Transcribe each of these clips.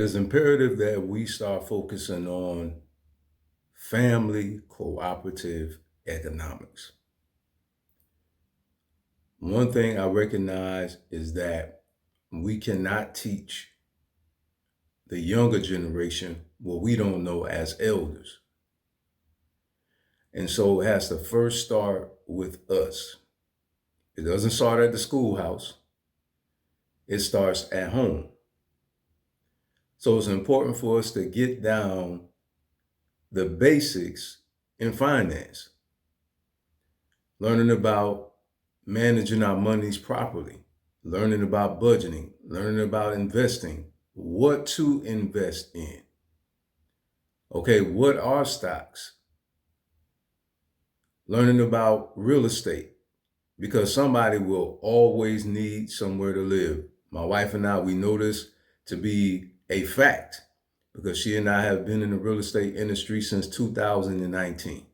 It is imperative that we start focusing on family cooperative economics. One thing I recognize is that we cannot teach the younger generation what we don't know as elders. And so it has to first start with us. It doesn't start at the schoolhouse, it starts at home. So it's important for us to get down the basics in finance, learning about managing our monies properly, learning about budgeting, learning about investing, what to invest in. Okay, what are stocks? Learning about real estate, because somebody will always need somewhere to live. My wife and I, we know this to be a fact because she and I have been in the real estate industry since 2019.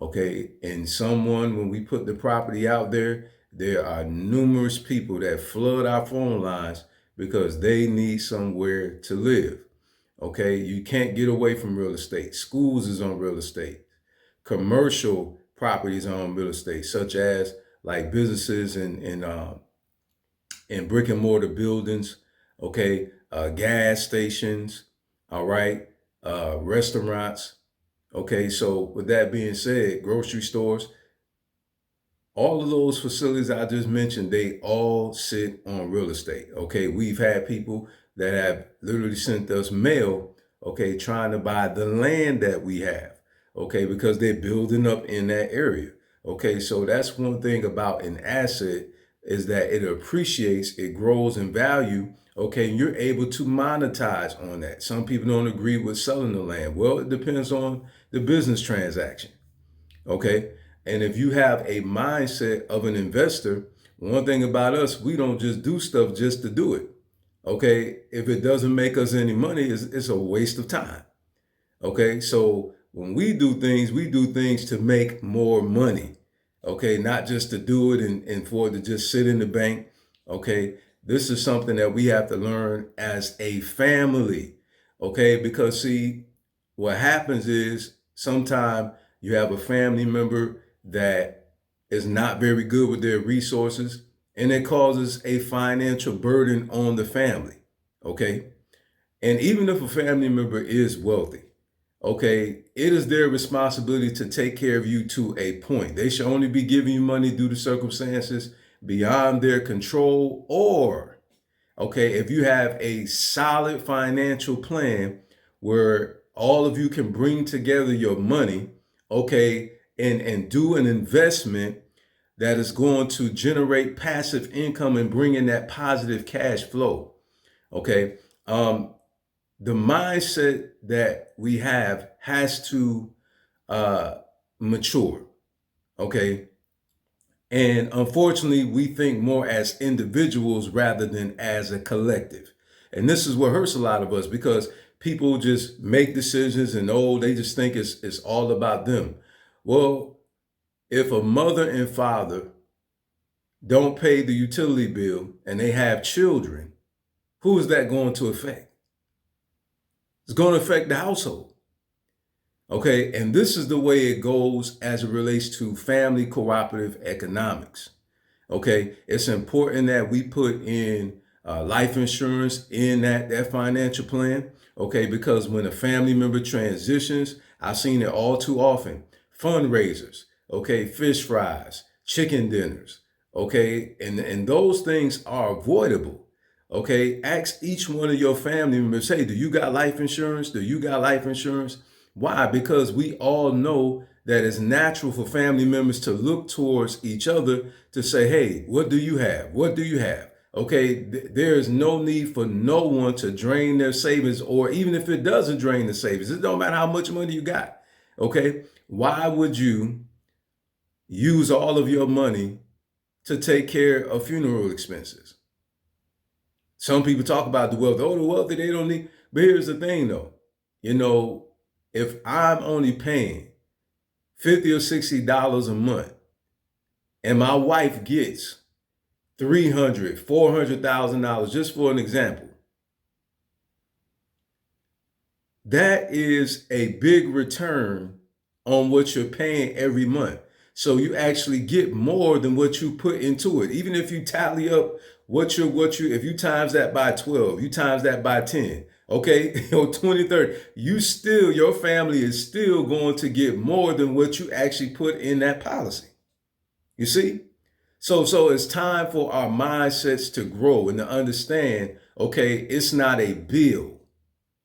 Okay, and when we put the property out there, there are numerous people that flood our phone lines because they need somewhere to live. Okay, you can't get away from real estate. Schools is on real estate. Commercial properties are on real estate, such as like businesses and brick and mortar buildings. Okay, gas stations. All right, restaurants. Okay, so with that being said, grocery stores, all of those facilities I just mentioned, they all sit on real estate. Okay, we've had people that have literally sent us mail, okay, trying to buy the land that we have, okay, because they're building up in that area. Okay, so that's one thing about an asset is that it appreciates, it grows in value. Okay, and you're able to monetize on that. Some people don't agree with selling the land. Well, it depends on the business transaction. Okay. And if you have a mindset of an investor, one thing about us, we don't just do stuff just to do it. Okay. If it doesn't make us any money, it's a waste of time. Okay. So when we do things to make more money. Okay. Not just to do it and for it to just sit in the bank. Okay. This is something that we have to learn as a family. Okay. Because see, what happens is sometimes you have a family member that is not very good with their resources, and it causes a financial burden on the family. Okay. And even if a family member is wealthy, okay, it is their responsibility to take care of you to a point. They should only be giving you money due to circumstances beyond their control, or, okay, if you have a solid financial plan where all of you can bring together your money, okay, and do an investment that is going to generate passive income and bring in that positive cash flow. Okay. The mindset that we have has to mature. Okay. And unfortunately, we think more as individuals rather than as a collective. And this is what hurts a lot of us because people just make decisions and they just think it's all about them. Well, if a mother and father don't pay the utility bill and they have children, who is that going to affect? It's going to affect the household. Okay, and this is the way it goes as it relates to family cooperative economics. Okay, it's important that we put in life insurance in that financial plan. Okay, because when a family member transitions, I've seen it all too often. Fundraisers, okay, fish fries, chicken dinners, okay, and those things are avoidable. Okay, ask each one of your family members, hey, do you got life insurance? Do you got life insurance? Why? Because we all know that it's natural for family members to look towards each other to say, hey, what do you have? What do you have? Okay, there is no need for no one to drain their savings, or even if it doesn't drain the savings, it don't matter how much money you got. Okay, why would you use all of your money to take care of funeral expenses? Some people talk about the wealthy. Oh, the wealthy, they don't need. But here's the thing though, if I'm only paying $50 or $60 a month and my wife gets $300,000, $400,000, just for an example, that is a big return on what you're paying every month. So you actually get more than what you put into it. Even if you tally up if you times that by 12, you times that by 10, okay, or 20, 30, your family is still going to get more than what you actually put in that policy. You see? So it's time for our mindsets to grow and to understand, okay, it's not a bill.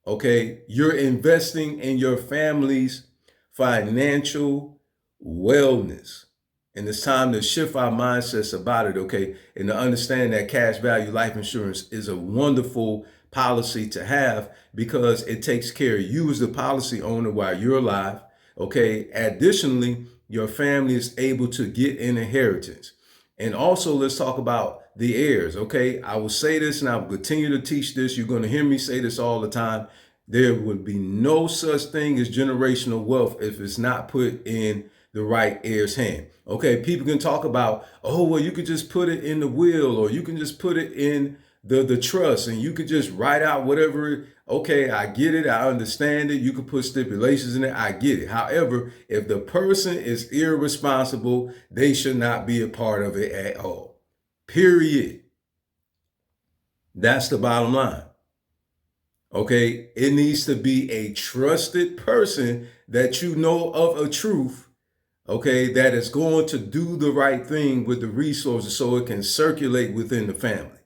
Okay, you're investing in your family's financial wellness. And it's time to shift our mindsets about it, okay? And to understand that cash value life insurance is a wonderful policy to have because it takes care of you as the policy owner while you're alive, okay? Additionally, your family is able to get an inheritance. And also, let's talk about the heirs, okay? I will say this and I will continue to teach this. You're going to hear me say this all the time. There would be no such thing as generational wealth if it's not put in the right heir's hand. Okay, people can talk about, oh, well, you could just put it in the will or you can just put it in the trust and you could just write out whatever. Okay, I get it. I understand it. You could put stipulations in it. I get it. However, if the person is irresponsible, they should not be a part of it at all. Period. That's the bottom line. Okay, it needs to be a trusted person that you know of a truth, okay, that is going to do the right thing with the resources so it can circulate within the family.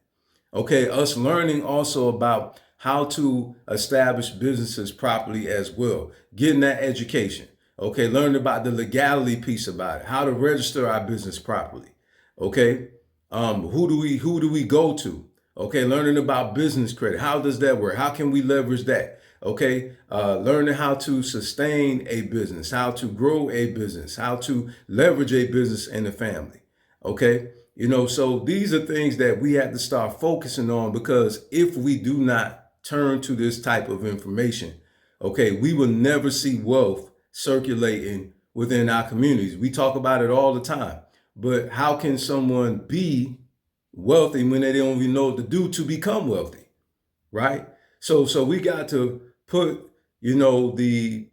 Okay, us learning also about how to establish businesses properly as well, getting that education. Okay, learning about the legality piece about it, how to register our business properly. Okay, who do we go to? Okay, learning about business credit. How does that work? How can we leverage that? Okay, learning how to sustain a business, how to grow a business, how to leverage a business in the family. Okay, so these are things that we have to start focusing on because if we do not turn to this type of information, okay, we will never see wealth circulating within our communities. We talk about it all the time, but how can someone be wealthy when they don't even know what to do to become wealthy, right? So we got to put, the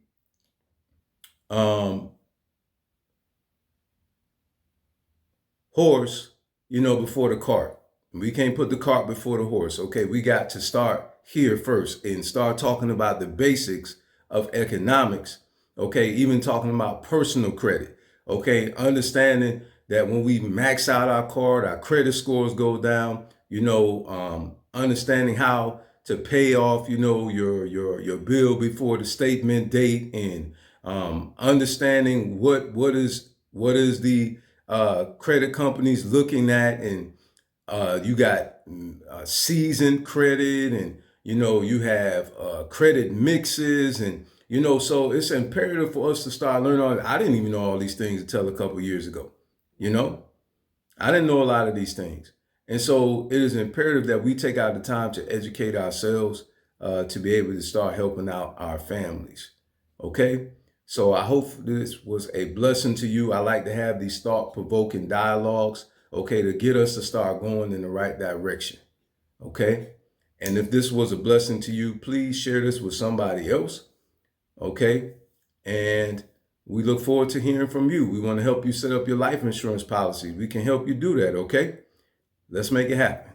horse, before the cart. We can't put the cart before the horse. Okay, we got to start here first and start talking about the basics of economics. Okay, even talking about personal credit. Okay, understanding that when we max out our card, our credit scores go down. Understanding how to pay off, your bill before the statement date, and understanding what is the credit companies looking at, and you got seasoned credit, and you have credit mixes, and so it's imperative for us to start learning all. I didn't even know all these things until a couple of years ago. I didn't know a lot of these things. And so it is imperative that we take out the time to educate ourselves to be able to start helping out our families. Okay? So I hope this was a blessing to you. I like to have these thought-provoking dialogues, okay, to get us to start going in the right direction. Okay? And if this was a blessing to you, please share this with somebody else. Okay? And we look forward to hearing from you. We want to help you set up your life insurance policy. We can help you do that, okay? Let's make it happen.